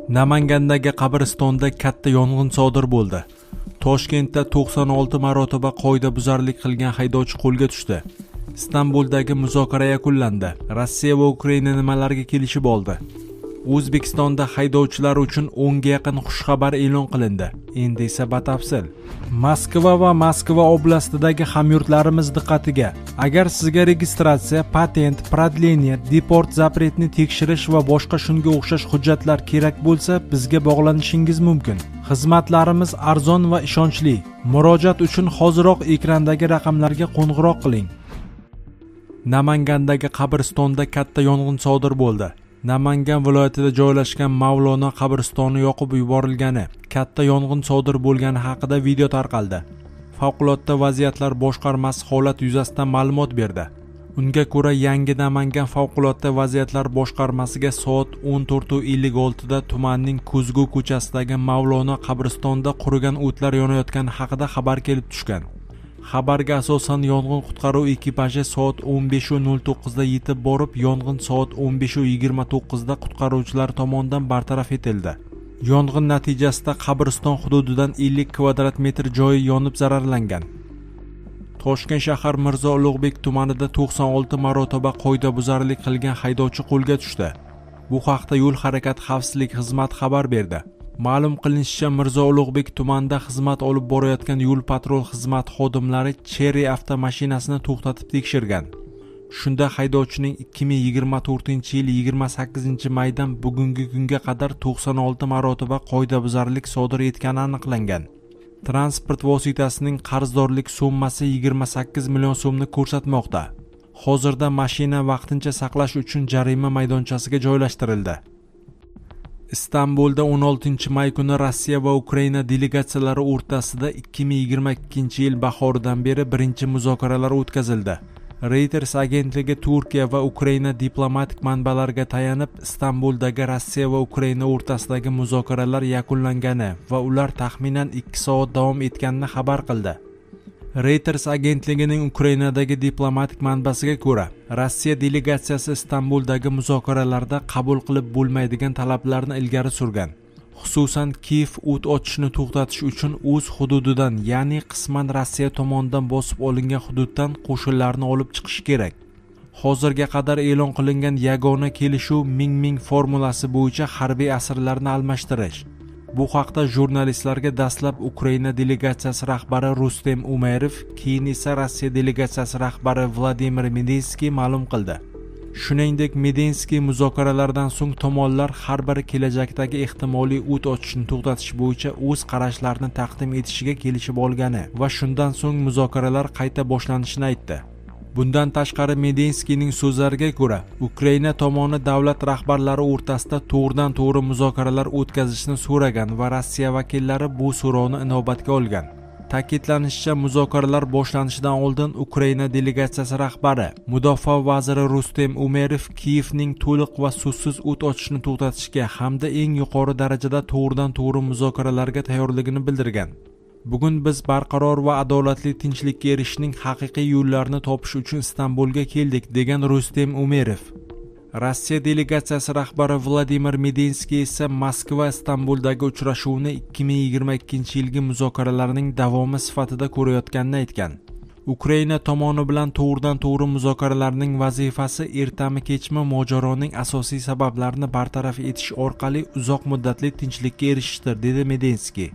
Namangandagi qabristonda katta yong'in sodir bo'ldi. Toshkentda 96 marotaba qoidabuzarlik qilgan haydovchi qo'lga tushdi. Istanbuldagi muzokara yakunlandi. Rossiya va Ukraina nimalarga kelishib oldi? O'zbekistonda haydovchilar uchun 10 ga yaqin xushxabar e'lon qilindi. Endi esa batafsil. Moskva va Moskva oblastidagi hamyurtlarimiz diqqatiga. Agar sizga registratsiya, patent, prodleniya, deport zapretni tekshirish va boshqa shunga o'xshash hujjatlar kerak bo'lsa, bizga bog'lanishingiz mumkin. Xizmatlarimiz arzon va ishonchli. Murojaat uchun hoziroq ekrandagi raqamlarga qo'ng'iroq qiling. Namangandagi qabristonda katta yong'in sodir bo'ldi. Namangan viloyatida joylashgan Mavlono qabristoni yoqib yuborilgani, katta yong'in sodir bo'lgani haqida video tarqaldi. Favqulodda vaziyatlar boshqarmasi holat yuzasidan ma'lumot berdi. Unga ko'ra, yangi Namangan favqulodda vaziyatlar boshqarmasiga soat 14:56 da tumanning Kuzgu ko'chasidagi Mavlono qabristonida qurigan o'tlar yonayotgani haqida xabar kelib tushgan. Xabarga asosan yong'in qutqaruv ekipaji soat 15:09 da yetib borib, yong'in soat 15:29 da qutqaruvchilar tomonidan bartaraf etildi. Yong'in natijasida qabriston hududidan 50 kvadrat metr joyi yonib zararlangan. Toshkent shahar Mirzo Ulug'bek tumanida 96 marotaba qoidabuzarlik qilgan haydovchi qo'lga tushdi. Bu haqda Yo'l harakati xavfsizlik xizmati xabar berdi. Ma'lum qilinishicha, Mirzo Ulug'bek tumanida xizmat olib borayotgan yo'l patrul xizmati xodimlari Cherry avtomashinasini to'xtatib tekshirgan. Shunda haydovchining 2024-yil 28-maydan bugungi kunga qadar 96 marotaba qoidabuzarlik sodir etgani aniqlangan. Transport vositasining qarzdorlik summasi 28 million so'mni ko'rsatmoqda. Hozirda mashina vaqtincha saqlash uchun jarima maydonchasiga joylashtirildi. Istanbulda 16-may kuni Rossiya va Ukraina delegatsiyalari o'rtasida 2022-yil bahoridan beri birinchi muzokaralar o'tkazildi. Reuters agentligi Turkiya va Ukraina diplomatik manbalariga tayanib, Istanbuldagi Rossiya va Ukraina o'rtasidagi muzokaralar yakunlangani va ular taxminan 2 soat davom etganini xabar qildi. Reuters agentligining Ukrainadagi diplomatik manbasiga ko'ra, Rossiya delegatsiyasi Istanbuldagi muzokaralarda qabul qilib bo'lmaydigan talablarni ilgari surgan. Xususan, Kiyev o't ochishni to'xtatish uchun o'z hududidan, ya'ni qisman Rossiya tomonidan bosib olingan hududdan qo'shinlarni olib chiqish kerak. Hozirga qadar e'lon qilingan yagona kelishuv Ming formulasi bo'yicha harbiy asirlarni almashtirish. Bu haqda jurnalistlarga dastlab Ukraina delegatsiyasi rahbari Rustem Umerov, keyin esa Rossiya delegatsiyasi rahbari Vladimir Medinskiy ma'lum qildi. Shuningdek, Medinskiy muzokaralardan so'ng tomonlar har biri kelajakdagi ehtimoliy o't ochishni to'xtatish bo'yicha o'z qarashlarini taqdim etishiga kelishib olgani va shundan so'ng muzokaralar qayta boshlanishini aytdi. Bundan tashqari, Medinskiyning so'zlariga ko'ra, Ukraina tomoni davlat rahbarlari o'rtasida to'g'ridan-to'g'ri muzokaralar o'tkazishni so'ragan va Rossiya vakillari bu so'rovni inobatga olgan. Ta'kidlanishicha, muzokaralar boshlanishidan oldin Ukraina delegatsiyasi rahbari, Mudofaa vaziri Rustem Umerov Kiyevning to'liq va so'zsiz o't ochishni to'xtatishga hamda eng yuqori darajada to'g'ridan-to'g'ri muzokaralarga tayyorligini bildirgan. Bugun biz barqaror va adolatli tinchlikka erishishning haqiqiy yo'llarini topish uchun Istanbulga keldik, degan Rustem Umerov. Rossiya delegatsiyasi rahbari Vladimir Medinskiy esa Moskva Istanbuldagi uchrashuvni 2022-yilgi muzokaralarning davomi sifatida ko'rayotganini aytgan. Ukraina tomoni bilan to'g'ridan-to'g'ri muzokaralarning vazifasi ertami-kechmi mojaroning asosiy sabablarini bartaraf etish orqali uzoq muddatli tinchlikka erishishdir, dedi Medinskiy.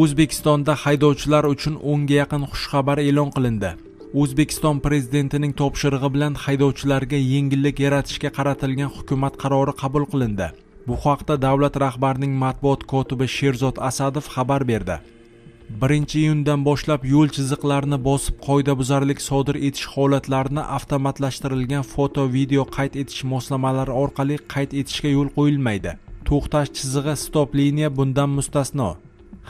O'zbekistonda haydovchilar uchun 10 ga yaqin xushxabar e'lon qilindi. O'zbekiston prezidentining topshirig'i bilan haydovchilarga yengillik yaratishga qaratilgan hukumat qarori qabul qilindi. Bu haqda davlat rahbarining matbuot kotibi Sherzod Asadov xabar berdi. 1-iyundan boshlab yo'l chiziqlarini bosib qoidabuzarlik sodir etish holatlarini avtomatlashtirilgan foto-video qayd etish moslamalari orqali qayd etishga yo'l qo'yilmaydi. To'xtash chizig'i stop liniya bundan mustasno.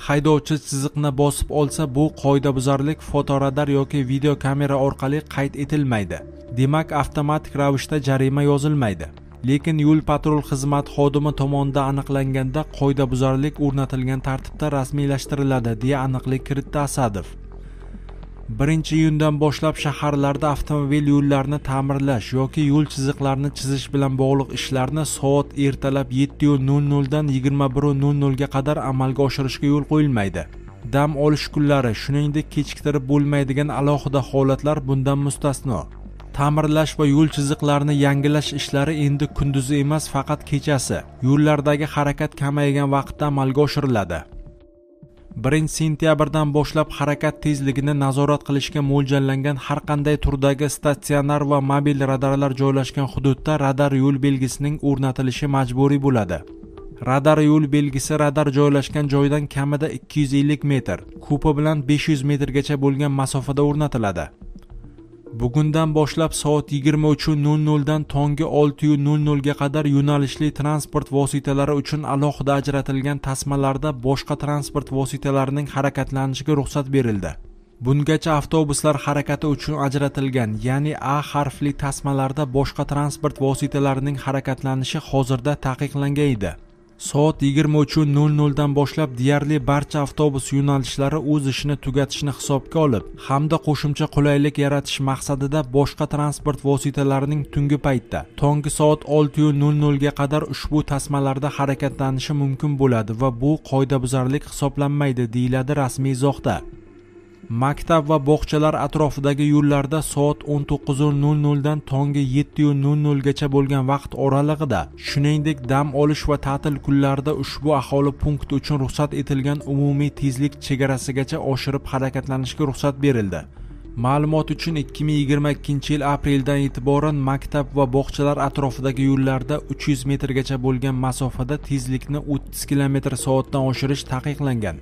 Haydovchi chiziqni bosib olsa, bu qoidabuzarlik fotoradar yoki video kamera orqali qayd etilmaydi. Demak, avtomatik ravishda jarima yozilmaydi. Lekin yo'l patrul xizmati xodimi tomonidan aniqlanganda qoidabuzarlik o'rnatilgan tartibda rasmiylashtiriladi, deya aniqlik kiritdi Asadov. 1-iyundan boshlab shaharlarda avtomobil yo'llarini ta'mirlash yoki yo'l chiziqlarini chizish bilan bog'liq ishlarni soat ertalab 7:00 dan 21:00 ga qadar amalga oshirishga yo'l qo'yilmaydi. Dam olish kunlari, shuningdek kechiktirib bo'lmaydigan alohida holatlar bundan mustasno. Ta'mirlash va yo'l chiziqlarini yangilash ishlari endi kunduzi emas, faqat kechasi, yo'llardagi harakat kamaygan vaqtda amalga oshiriladi. 1-sentyabrdan boshlab harakat tezligini nazorat qilishga mo'ljallangan har qanday turdagi statsionar va mobil radarlar joylashgan hududda radar yo'l belgisining o'rnatilishi majburiy bo'ladi. Radar yo'l belgisi radar joylashgan joydan kamida 250 metr, ko'pi bilan 500 metrgacha bo'lgan masofada o'rnatiladi. Bugundan boshlab soat 23:00 dan tongi 6:00 ga qadar yo'nalishli transport vositalari uchun alohida ajratilgan tasmalarda boshqa transport vositalarining harakatlanishi ruxsat berildi. Bungacha avtobuslar harakati uchun ajratilgan, ya'ni A harfli tasmalarda boshqa transport vositalarining harakatlanishi hozirda taqiqlangan edi. Soat 23:00 dan boshlab deyarli barcha avtobus yo'nalishlari o'z ishini tugatishni hisobga olib, hamda qo'shimcha qulaylik yaratish maqsadida boshqa transport vositalarining tungi paytda tongi soat 6:00 ga qadar ushbu tasmalarda harakatlanishi mumkin bo'ladi va bu qoidabuzarlik hisoblanmaydi, deyiladi rasmiy izohda. Maktab va bog'chalar atrofidagi yo'llarda soat 19:00 dan tongi 7:00 gacha bo'lgan vaqt oralig'ida, shuningdek dam olish va ta'til kunlarida ushbu aholi punkti uchun ruxsat etilgan umumiy tezlik chegarasigacha oshirib harakatlanishga ruxsat berildi. Ma'lumot uchun 2022-yil apreldan e'tiboran maktab va bog'chalar atrofidagi yo'llarda 300 metrgacha bo'lgan masofada tezlikni 30 km/soat dan oshirish taqiqlangan.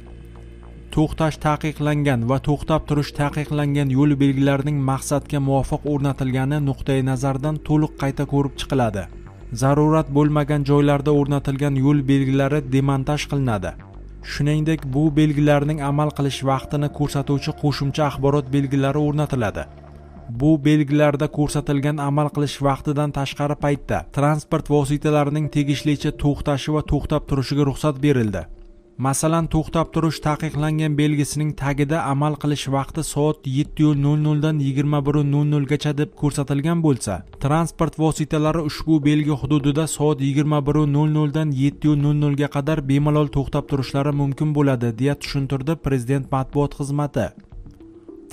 To'xtash taqiqlangan va to'xtab turish taqiqlangan yo'l belgilarining maqsadga muvofiq o'rnatilgani nuqtai nazardan to'liq qayta ko'rib chiqiladi. Zarurat bo'lmagan joylarda o'rnatilgan yo'l belgilari demontaj qilinadi. Shuningdek, bu belgilarning amal qilish vaqtini ko'rsatuvchi qo'shimcha axborot belgilari o'rnatiladi. Bu belgilarda ko'rsatilgan amal qilish vaqtidan tashqari paytda transport vositalarining tegishlicha to'xtashi va to'xtab turishiga ruxsat berildi. Masalan, to'xtab turish taqiqlangan belgisining tagida amal qilish vaqti soat 7:00 dan 21:00 gacha deb ko'rsatilgan bo'lsa, transport vositalari ushbu belgi hududida soat 21:00 dan 7:00 ga qadar bemalol to'xtab turishlari mumkin bo'ladi, deya tushuntirdi Prezident matbuot xizmati.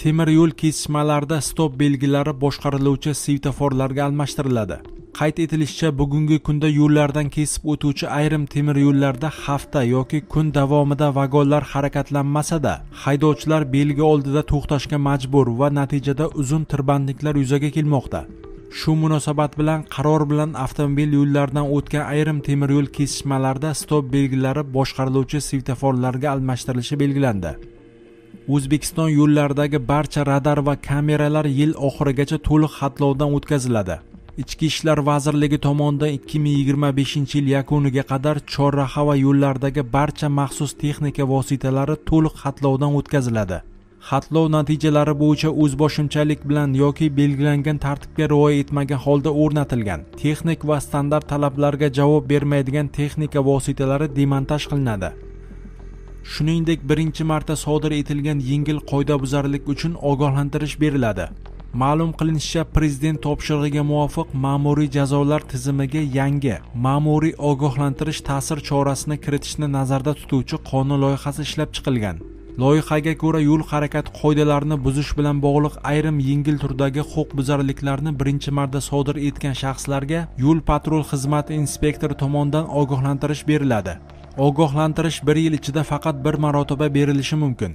Temir yo'l kesishmalarida stop belgilari boshqariluvchi svetoforlarga almashtiriladi. Qayd etilishicha, bugungi kunda yo'llardan kesib o'tuvchi ayrim temir yo'llarda hafta yoki kun davomida vagonlar harakatlanmasa-da, haydovchilar belgi oldida to'xtashga majbur va natijada uzun tirbandliklar yuzaga kelmoqda. Shu munosabat bilan qaror bilan avtomobil yo'llaridan o'tgan ayrim temir yo'l kesishmalarida stop belgilari boshqariluvchi svetoforlarga almashtirilishi belgilandi. O'zbekiston yo'llaridagi barcha radar va kameralar yil oxirigacha to'liq xatlovdan o'tkaziladi. Ichki ishlar vazirligi tomonidan 2025-yil yakuniga qadar chorraha va yo'llardagi barcha maxsus texnika vositalari to'liq xatlovdan o'tkaziladi. Xatlov natijalari bo'yicha o'zboshimchalik bilan yoki belgilangan tartibga rioya etmagan holda o'rnatilgan texnik va standart talablarga javob bermaydigan texnika vositalari demontaj qilinadi. Shuningdek, birinchi marta sodir etilgan yengil qoidabuzarlik uchun ogohlantirish beriladi. Ma'lum qilinishicha, prezident topshirig'iga muvofiq ma'muriy jazolar tizimiga yangi ma'muriy ogohlantirish ta'sir chorasini kiritishni nazarda tutuvchi qonun loyihasi ishlab chiqilgan. Loyihaga ko'ra, yo'l harakati qoidalarini buzish bilan bog'liq ayrim yengil turdagi huquqbuzarliklarni birinchi marta sodir etgan shaxslarga yo'l patrul xizmati inspektori tomonidan ogohlantirish beriladi. Ogohlantirish 1 yil ichida faqat bir marotaba berilishi mumkin.